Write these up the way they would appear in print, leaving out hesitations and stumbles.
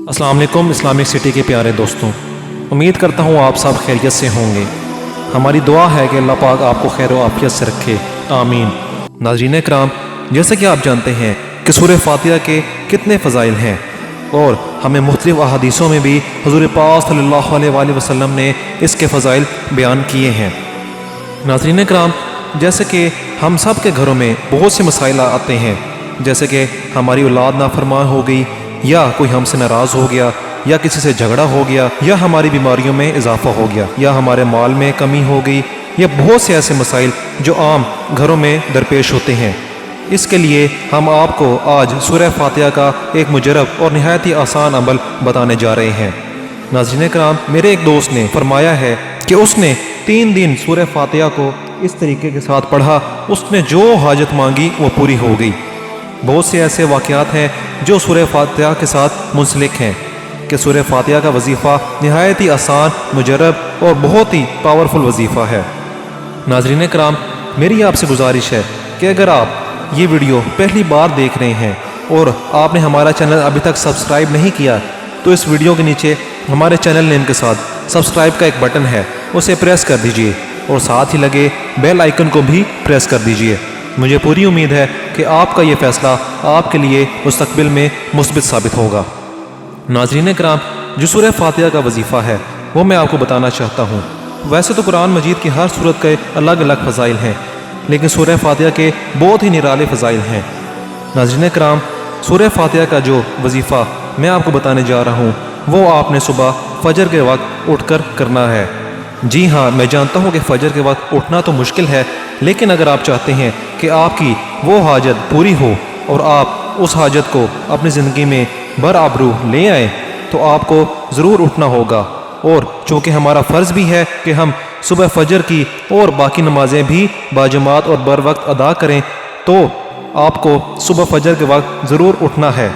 अस्सलाम वालेकुम Islamic city के प्यारे दोस्तों, उम्मीद करता हूँ आप सब खैरियत से होंगे। हमारी दुआ है कि अल्लाह पाक आपको खैर व आफियत से रखे, आमीन। नाज़रीन कराम, जैसे कि आप जानते हैं कि सूरह फातिहा के कितने फ़ज़ाइल हैं और हमें मुख्तलिफ़ अहादीसों में भी हुज़ूर पाक सल्लल्लाहु अलैहि वसल्लम ने इसके फ़ज़ाइल बयान किए हैं। नाज़रीन कराम, जैसे कि हम सब के घरों में बहुत से मसाइल आते हैं, जैसे कि हमारी औलाद नाफरमान हो गई, या कोई हमसे नाराज़ हो गया, या किसी से झगड़ा हो गया, या हमारी बीमारियों में इजाफा हो गया, या हमारे माल में कमी हो गई, या बहुत से ऐसे मसाइल जो आम घरों में दरपेश होते हैं। इसके लिए हम आपको आज सूरह फातिहा का एक मुजरब और नहायत ही आसान अमल बताने जा रहे हैं। नाज़रीन कराम, मेरे एक दोस्त ने फरमाया है कि उसने 3 दिन सूरह फातिहा को इस तरीके के साथ पढ़ा, उसने जो हाजत मांगी वो पूरी हो गई। बहुत से ऐसे वाक़यात हैं जो सूरह फातिहा के साथ मुंसलिक हैं कि सूरह फातिहा का वजीफ़ा नहायत ही आसान, मुजरब और बहुत ही पावरफुल वजीफ़ा है। नाज़रीन कराम, मेरी आपसे गुजारिश है कि अगर आप ये वीडियो पहली बार देख रहे हैं और आपने हमारा चैनल अभी तक सब्सक्राइब नहीं किया, तो इस वीडियो के नीचे हमारे चैनल नेम के साथ सब्सक्राइब का एक बटन है, उसे प्रेस कर दीजिए और साथ ही लगे बेल आइकन को भी प्रेस कर दीजिए। मुझे पूरी उम्मीद है कि आपका ये फ़ैसला आपके लिए मुस्तक़बिल में मुस्बित साबित होगा। नाज़रीन कराम, जो सूरह फातिहा का वजीफ़ा है वो मैं आपको बताना चाहता हूँ। वैसे तो कुरान मजीद की हर सूरत के अलग अलग फ़ज़ाइल हैं, लेकिन सूरह फातिहा के बहुत ही निराले फ़ज़ाइल हैं। नाज़रीन कराम, सूरह फातिहा का जो वजीफ़ा मैं आपको बताने जा रहा हूँ वो आपने सुबह फ़जर के वक्त उठकर करना है। जी हाँ, मैं जानता हूँ कि फ़जर के वक्त उठना तो मुश्किल है, लेकिन अगर आप चाहते हैं कि आपकी वो हाजत पूरी हो और आप उस हाजत को अपनी ज़िंदगी में बराबरू ले आएँ, तो आपको ज़रूर उठना होगा। और चूँकि हमारा फ़र्ज़ भी है कि हम सुबह फ़जर की और बाकी नमाज़ें भी बाजमात और बर वक्त अदा करें, तो आपको सुबह फ़जर के वक्त ज़रूर उठना है।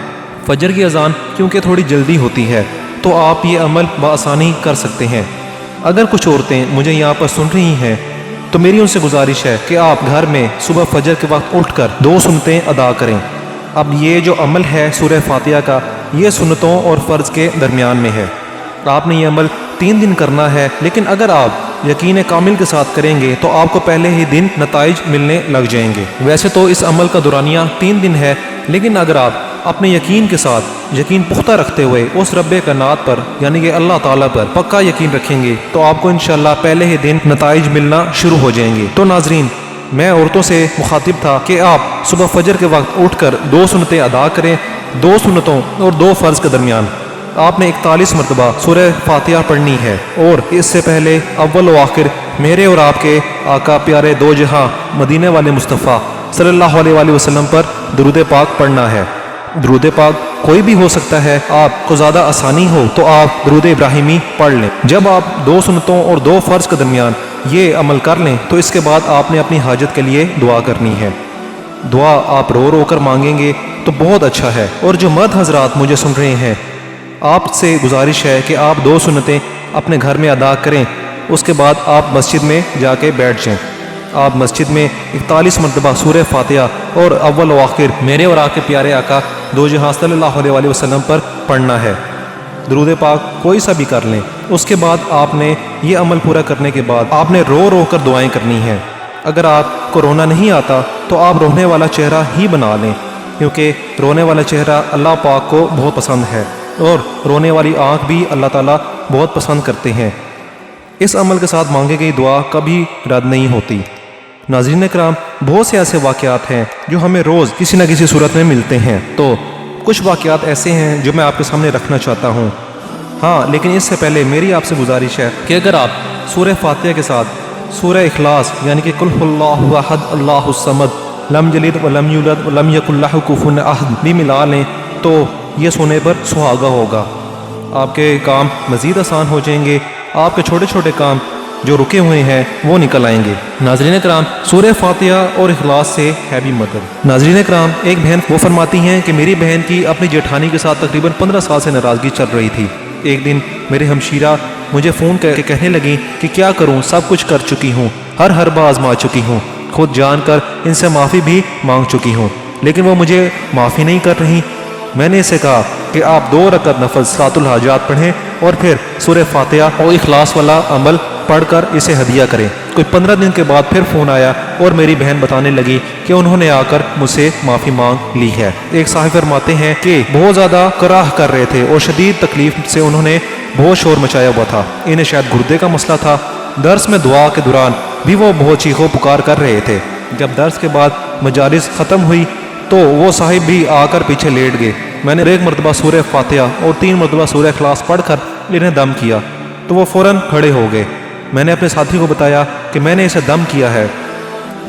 फ़जर की अज़ान क्योंकि थोड़ी जल्दी होती है, तो आप ये अमल बआसानी कर सकते हैं। अगर कुछ औरतें मुझे यहाँ पर सुन रही हैं, तो मेरी उनसे गुजारिश है कि आप घर में सुबह फ़जर के वक्त उठकर 2 सुन्नतें अदा करें। अब ये जो अमल है सूरह फातिहा का, ये सुन्नतों और फ़र्ज़ के दरमियान में है। आपने ये अमल 3 दिन करना है, लेकिन अगर आप यकीन कामिल के साथ करेंगे तो आपको पहले ही दिन नताइज मिलने लग जाएंगे। वैसे तो इस अमल का दुरानिया 3 दिन है, लेकिन अगर आप अपने यकीन के साथ, यकीन पुख्ता रखते हुए उस रब्बे कायनात पर यानी कि अल्लाह ताला पर पक्का यकीन रखेंगे, तो आपको इंशाअल्लाह पहले ही दिन नताइज मिलना शुरू हो जाएंगे। तो नाज़रीन, मैं औरतों से मुखातिब था कि आप सुबह फ़जर के वक्त उठकर 2 सुन्नतें अदा करें। 2 सुन्नतों और 2 फ़र्ज़ के दरमियान आपने 41 मरतबा सूरह फातिहा पढ़नी है, और इससे पहले अव्वल व आखिर मेरे और आपके आका प्यारे दो जहां मदीने वाले मुस्तफ़ा सल्लल्लाहु अलैहि वसल्लम पर दुरूद पाक पढ़ना है। दुरूद पाक कोई भी हो सकता है, आपको ज़्यादा आसानी हो तो आप दुरूद इब्राहिमी पढ़ लें। जब आप 2 सुन्नतों और 2 फ़र्ज़ के दरमियान ये अमल कर लें, तो इसके बाद आपने अपनी हाजत के लिए दुआ करनी है। दुआ आप रो रो कर मांगेंगे तो बहुत अच्छा है। और जो मर्द हज़रात मुझे सुन रहे हैं, आपसे गुजारिश है कि आप 2 सुन्नतें अपने घर में अदा करें, उसके बाद आप मस्जिद में जाके बैठ जाएं। आप मस्जिद में 41 मरतबा सूरह फातिहा और अव्वल व आखिर मेरे और आपके प्यारे आका दो जहां सल्लल्लाहु अलैहि वसल्लम पर पढ़ना है। दुरूद पाक कोई सा भी कर लें। उसके बाद आपने ये अमल पूरा करने के बाद आपने रो रो कर दुआएँ करनी हैं। अगर आपको रोना नहीं आता तो आप रोने वाला चेहरा ही बना लें, क्योंकि रोने वाला चेहरा अल्लाह पाक को बहुत पसंद है और रोने वाली आँख भी अल्लाह ताला बहुत पसंद करते हैं। इस अमल के साथ मांगी गई दुआ कभी रद्द नहीं होती। नाज़रीन कराम, बहुत से ऐसे वाक़यात हैं जो हमें रोज़ किसी न किसी सूरत में मिलते हैं, तो कुछ वाक़यात ऐसे हैं जो मैं आपके सामने रखना चाहता हूँ। हाँ, लेकिन इससे पहले मेरी आपसे गुजारिश है कि अगर आप सूरह फातिहा के साथ सूरह इखलास यानी कि कुल हुवल्लाहु अहद अल्लाहुस समद लम यलिद व लम यूलद व लम यकुल लहु कुफुवन अहद भी मिला लें, तो ये सोने पर सुहागा होगा। आपके काम मज़ीद आसान हो जाएंगे, आपके छोटे छोटे काम जो रुके हुए हैं वो निकल आएंगे। नाज़रीन कराम, सूरह फातिहा और इखलास से है भी मदद। नाज़रीन कराम, एक बहन वो फरमाती हैं कि मेरी बहन की अपनी जेठानी के साथ तकरीबन 15 साल से नाराज़गी चल रही थी। एक दिन मेरी हमशीरा मुझे फ़ोन करके कहने लगी कि क्या करूं, सब कुछ कर चुकी हूं, हर बार आजमा चुकी हूं, खुद जानकर इनसे माफ़ी भी मांग चुकी हूं, लेकिन वो मुझे माफ़ी नहीं कर रही। میں نے اسے کہا کہ آپ 2 رکعت نفل صلاۃ الحاجات پڑھیں اور پھر سورہ فاتحہ اور اخلاص والا عمل پڑھ کر اسے ہدیہ کریں۔ کوئی 15 دن کے بعد پھر فون آیا اور میری بہن بتانے لگی کہ انہوں نے آ کر مجھ سے معافی مانگ لی ہے۔ ایک صاحب فرماتے ہیں کہ بہت زیادہ کراہ کر رہے تھے اور شدید تکلیف سے انہوں نے بہت شور مچایا ہوا تھا، انہیں شاید گردے کا مسئلہ تھا۔ درس میں دعا کے دوران بھی وہ بہت چیخو پکار کر رہے تھے۔ جب درس کے بعد مجالس ختم ہوئی تو وہ صاحب بھی آ کر پیچھے لیٹ گئے۔ میں نے 1 مرتبہ سورہ فاتحہ اور 3 مرتبہ سورہ اخلاص پڑھ کر انہیں دم کیا تو وہ فوراً کھڑے ہو گئے۔ میں نے اپنے ساتھی کو بتایا کہ میں نے اسے دم کیا ہے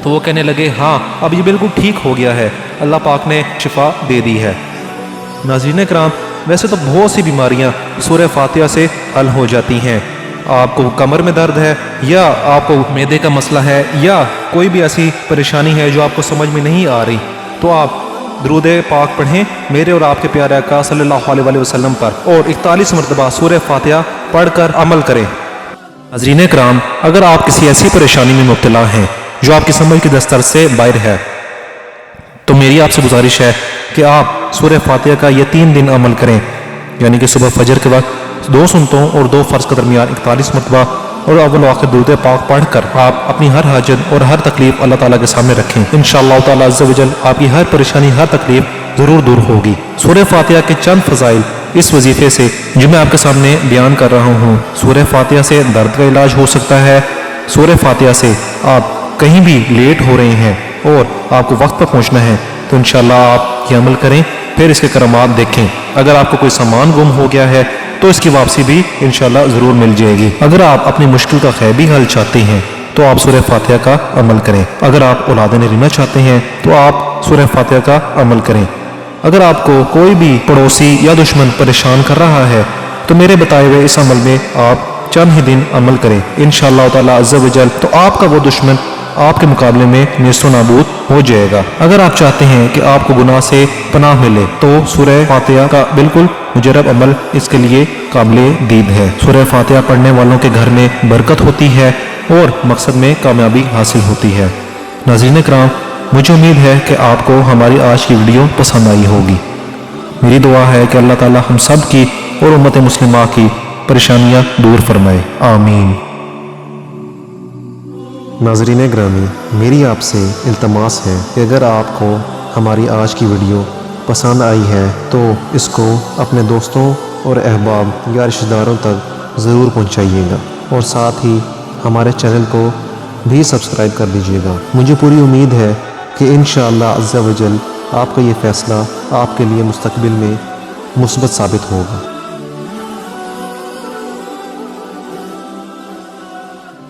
تو وہ کہنے لگے ہاں اب یہ بالکل ٹھیک ہو گیا ہے، اللہ پاک نے شفا دے دی ہے۔ ناظرین کرام، ویسے تو بہت سی بیماریاں سورہ فاتحہ سے حل ہو جاتی ہیں۔ آپ کو کمر میں درد ہے یا آپ کو معدے کا مسئلہ ہے یا کوئی بھی ایسی پریشانی ہے جو آپ کو سمجھ میں نہیں آ رہی تو آپ درود پاک پڑھیں میرے اور آپ کے پیارے آقا صلی اللہ علیہ وسلم پر اور 41 مرتبہ سورہ فاتحہ پڑھ کر عمل کریں۔ ناظرین کرام، اگر آپ کسی ایسی پریشانی میں مبتلا ہیں جو آپ کی سمجھ کی دسترس سے باہر ہے تو میری آپ سے گزارش ہے کہ آپ سورہ فاتحہ کا یہ 3 دن عمل کریں، یعنی کہ صبح فجر کے وقت 2 سنتوں اور 2 فرض کے درمیان 41 مرتبہ اور اول و آخر درود پاک پڑھ کر آپ اپنی ہر حاجت اور ہر تکلیف اللہ تعالیٰ کے سامنے رکھیں۔ انشاءاللہ تعالیٰ عز و جل آپ کی ہر پریشانی ہر تکلیف ضرور دور ہوگی۔ سورہ فاتحہ کے چند فضائل اس وظیفے سے جو میں آپ کے سامنے بیان کر رہا ہوں۔ سورہ فاتحہ سے درد کا علاج ہو سکتا ہے، سورہ فاتحہ سے آپ کہیں بھی لیٹ ہو رہے ہیں اور آپ کو وقت پر پہنچنا ہے تو انشاءاللہ آپ یہ عمل کریں، پھر اس کے کرامات دیکھیں۔ اگر آپ کو کوئی سامان گم ہو گیا ہے تو اس کی واپسی بھی انشاءاللہ ضرور مل جائے گی۔ اگر آپ اپنی مشکل کا غیبی حل چاہتے ہیں تو آپ سورہ فاتحہ کا عمل کریں۔ اگر آپ اولاد نرینہ چاہتے ہیں تو آپ سورہ فاتحہ کا عمل کریں۔ اگر آپ کو کوئی بھی پڑوسی یا دشمن پریشان کر رہا ہے تو میرے بتائے ہوئے اس عمل میں آپ چند ہی دن عمل کریں، انشاءاللہ تعالیٰ عز و جل تو آپ کا وہ دشمن آپ کے مقابلے میں نیست و نابود ہو جائے گا۔ اگر آپ چاہتے ہیں کہ آپ کو گناہ سے پناہ ملے تو سورہ فاتحہ کا بالکل مجرب عمل اس کے لیے قابل دید ہے۔ سورہ فاتحہ پڑھنے والوں کے گھر میں برکت ہوتی ہے اور مقصد میں کامیابی حاصل ہوتی ہے۔ ناظرین کرام، مجھے امید ہے کہ آپ کو ہماری آج کی ویڈیو پسند آئی ہوگی۔ میری دعا ہے کہ اللہ تعالیٰ ہم سب کی اور امت مسلمہ کی پریشانیاں دور فرمائے، آمین۔ ناظرین گرامی، میری آپ سے التماس ہے کہ اگر آپ کو ہماری آج کی ویڈیو پسند آئی ہے تو اس کو اپنے دوستوں اور احباب یا رشتہ داروں تک ضرور پہنچائیے گا اور ساتھ ہی ہمارے چینل کو بھی سبسکرائب کر دیجیے گا۔ مجھے پوری امید ہے کہ انشاءاللہ عز و جل آپ کا یہ فیصلہ آپ کے لیے مستقبل میں مثبت ثابت ہوگا۔